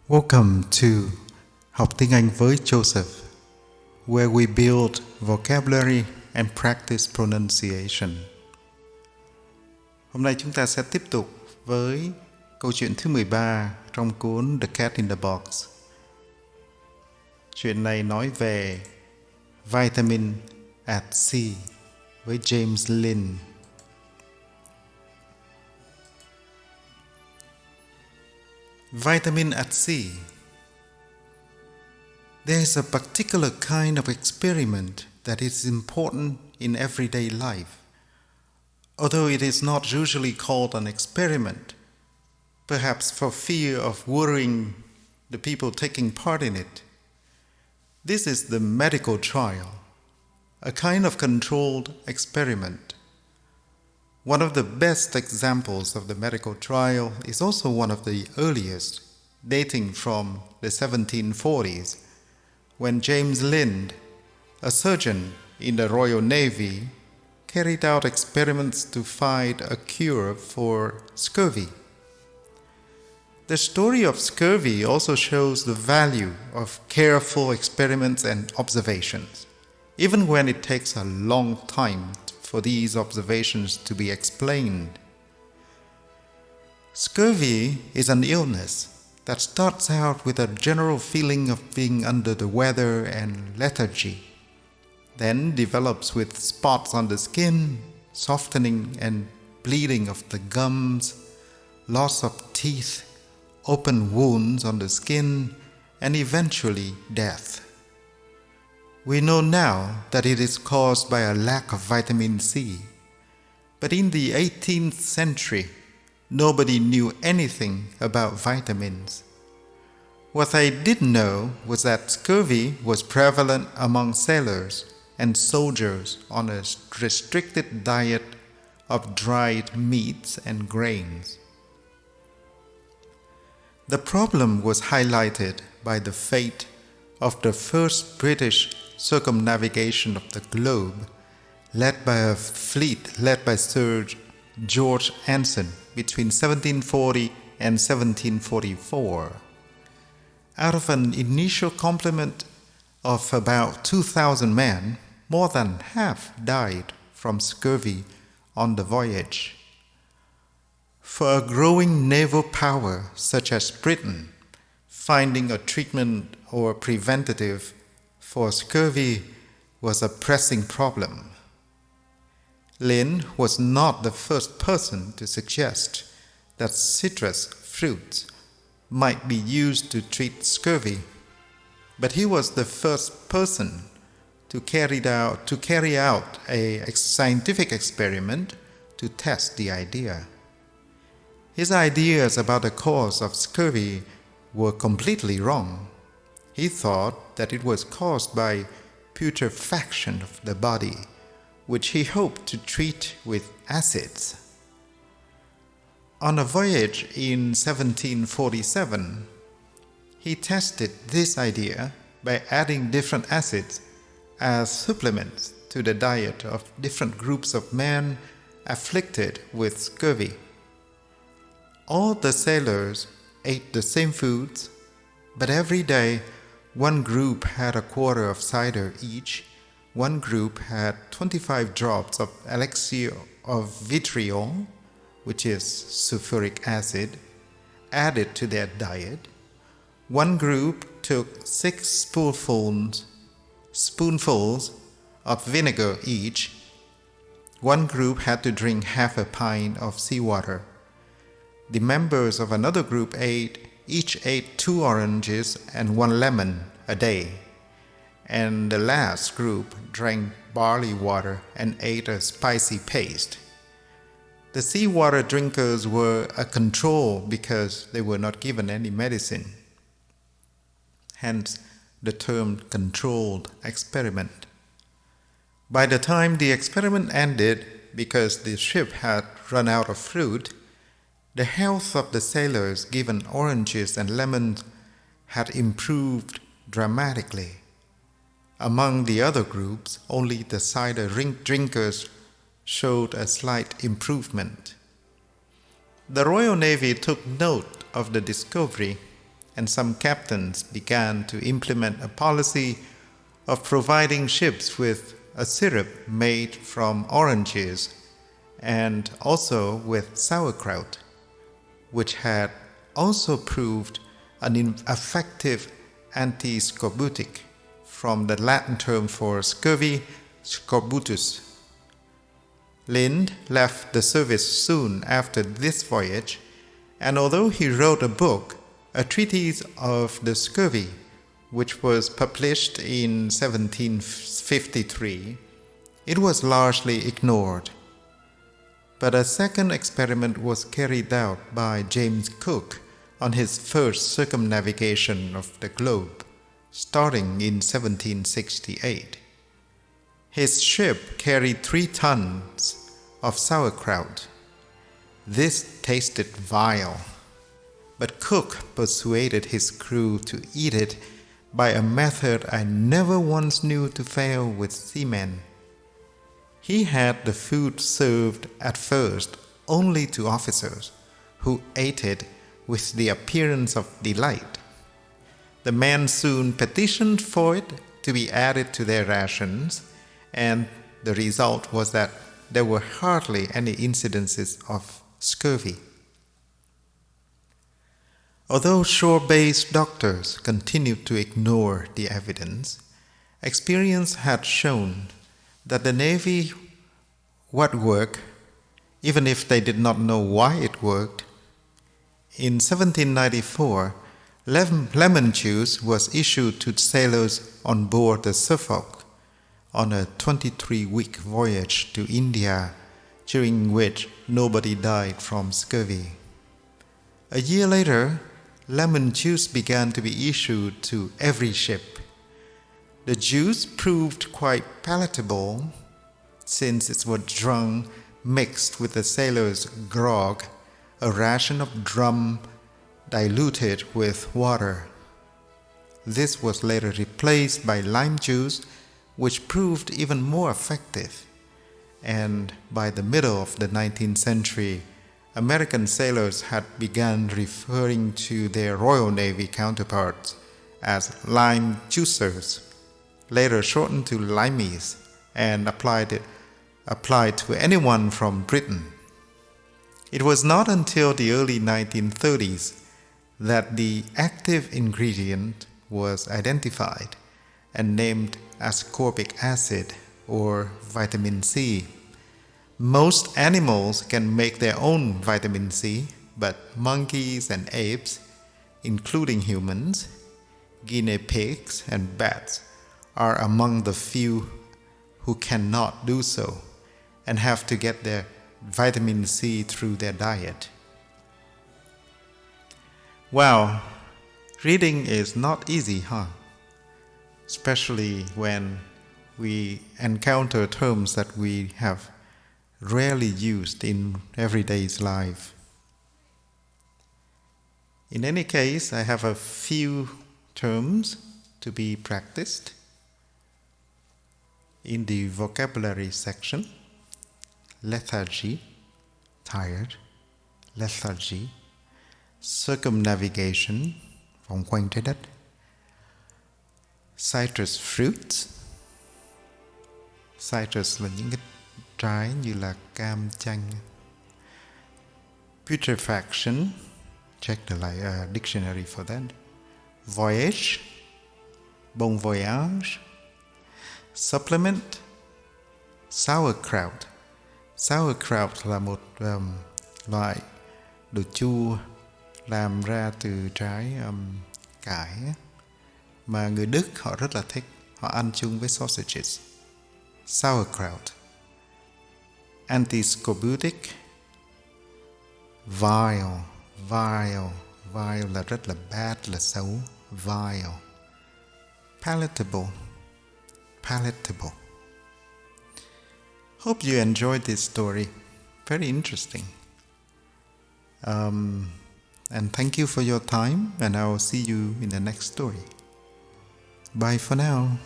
Welcome to Học tiếng Anh với Joseph, where we build vocabulary and practice pronunciation. Hôm nay chúng ta sẽ tiếp tục với câu chuyện thứ 13 trong cuốn The Cat in the Box. Chuyện này nói về vitamin at sea với James Lynn. Vitamin at sea. There is a particular kind of experiment that is important in everyday life. Although it is not usually called an experiment, perhaps for fear of worrying the people taking part in it. This is the medical trial, a kind of controlled experiment. One of the best examples of the medical trial is also one of the earliest, dating from the 1740s, when James Lind, a surgeon in the Royal Navy, carried out experiments to find a cure for scurvy. The story of scurvy also shows the value of careful experiments and observations, even when it takes a long time for these observations to be explained. Scurvy is an illness that starts out with a general feeling of being under the weather and lethargy, then develops with spots on the skin, softening and bleeding of the gums, loss of teeth, open wounds on the skin, and eventually death. We know now that it is caused by a lack of vitamin C, but in the 18th century, nobody knew anything about vitamins. What they did know was that scurvy was prevalent among sailors and soldiers on a restricted diet of dried meats and grains. The problem was highlighted by the fate of the first British circumnavigation of the globe, led by a fleet led by Sir George Anson between 1740 and 1744. Out of an initial complement of about 2,000 men, more than half died from scurvy on the voyage. For a growing naval power such as Britain, finding a treatment or preventative for scurvy was a pressing problem. Lind was not the first person to suggest that citrus fruits might be used to treat scurvy, but he was the first person to carry out a scientific experiment to test the idea. His ideas about the cause of scurvy were completely wrong. He thought that it was caused by putrefaction of the body, which he hoped to treat with acids. On a voyage in 1747, he tested this idea by adding different acids as supplements to the diet of different groups of men afflicted with scurvy. All the sailors ate the same foods, but every day one group had a quarter of cider each, one group had 25 drops of elixir of vitriol, which is sulfuric acid, added to their diet. One group took 6 spoonfuls of vinegar each. One group had to drink half a pint of seawater. The members of another group each ate 2 oranges and 1 lemon a day, and the last group drank barley water and ate a spicy paste. The seawater drinkers were a control because they were not given any medicine. Hence the term controlled experiment. By the time the experiment ended, because the ship had run out of fruit, the health of the sailors given oranges and lemons had improved dramatically. Among the other groups, only the cider drinkers showed a slight improvement. The Royal Navy took note of the discovery and some captains began to implement a policy of providing ships with a syrup made from oranges and also with sauerkraut, which had also proved an effective anti-scorbutic, from the Latin term for scurvy, scorbutus. Lind left the service soon after this voyage, and although he wrote a book, a treatise of the scurvy, which was published in 1753, it was largely ignored. But a second experiment was carried out by James Cook on his first circumnavigation of the globe, starting in 1768. His ship carried 3 tons of sauerkraut. This tasted vile, but Cook persuaded his crew to eat it by a method I never once knew to fail with seamen. He had the food served at first only to officers, who ate it with the appearance of delight. The men soon petitioned for it to be added to their rations, and the result was that there were hardly any incidences of scurvy. Although shore-based doctors continued to ignore the evidence, experience had shown that the Navy would work, even if they did not know why it worked. In 1794, lemon juice was issued to sailors on board the Suffolk on a 23-week voyage to India, during which nobody died from scurvy. A year later, lemon juice began to be issued to every ship. The juice proved quite palatable, since it was drunk mixed with the sailors' grog, a ration of drum diluted with water. This was later replaced by lime juice, which proved even more effective, and by the middle of the 19th century, American sailors had begun referring to their Royal Navy counterparts as lime juicers, later shortened to limeys, and applied to anyone from Britain. It was not until the early 1930s that the active ingredient was identified and named ascorbic acid, or vitamin C. Most animals can make their own vitamin C, but monkeys and apes, including humans, guinea pigs, and bats, are among the few who cannot do so and have to get their vitamin C through their diet. Wow, reading is not easy, huh? Especially when we encounter terms that we have rarely used in everyday's life. In any case, I have a few terms to be practiced in the vocabulary section. Lethargy, tired, lethargy. Circumnavigation, vòng quanh trái đất. Citrus fruits. Citrus là những cái trái như là cam, chanh. Putrefaction, check the dictionary for that. Voyage, bon voyage. Supplement, sauerkraut. Sauerkraut là một loại đồ chua làm ra từ trái cải mà người Đức họ rất là thích. Họ ăn chung với sausages. Sauerkraut. Anti-scorbutic. Vile. Vile là rất là bad, là xấu. Vile. Palatable. Hope you enjoyed this story. Very interesting. And thank you for your time, and I will see you in the next story. Bye for now.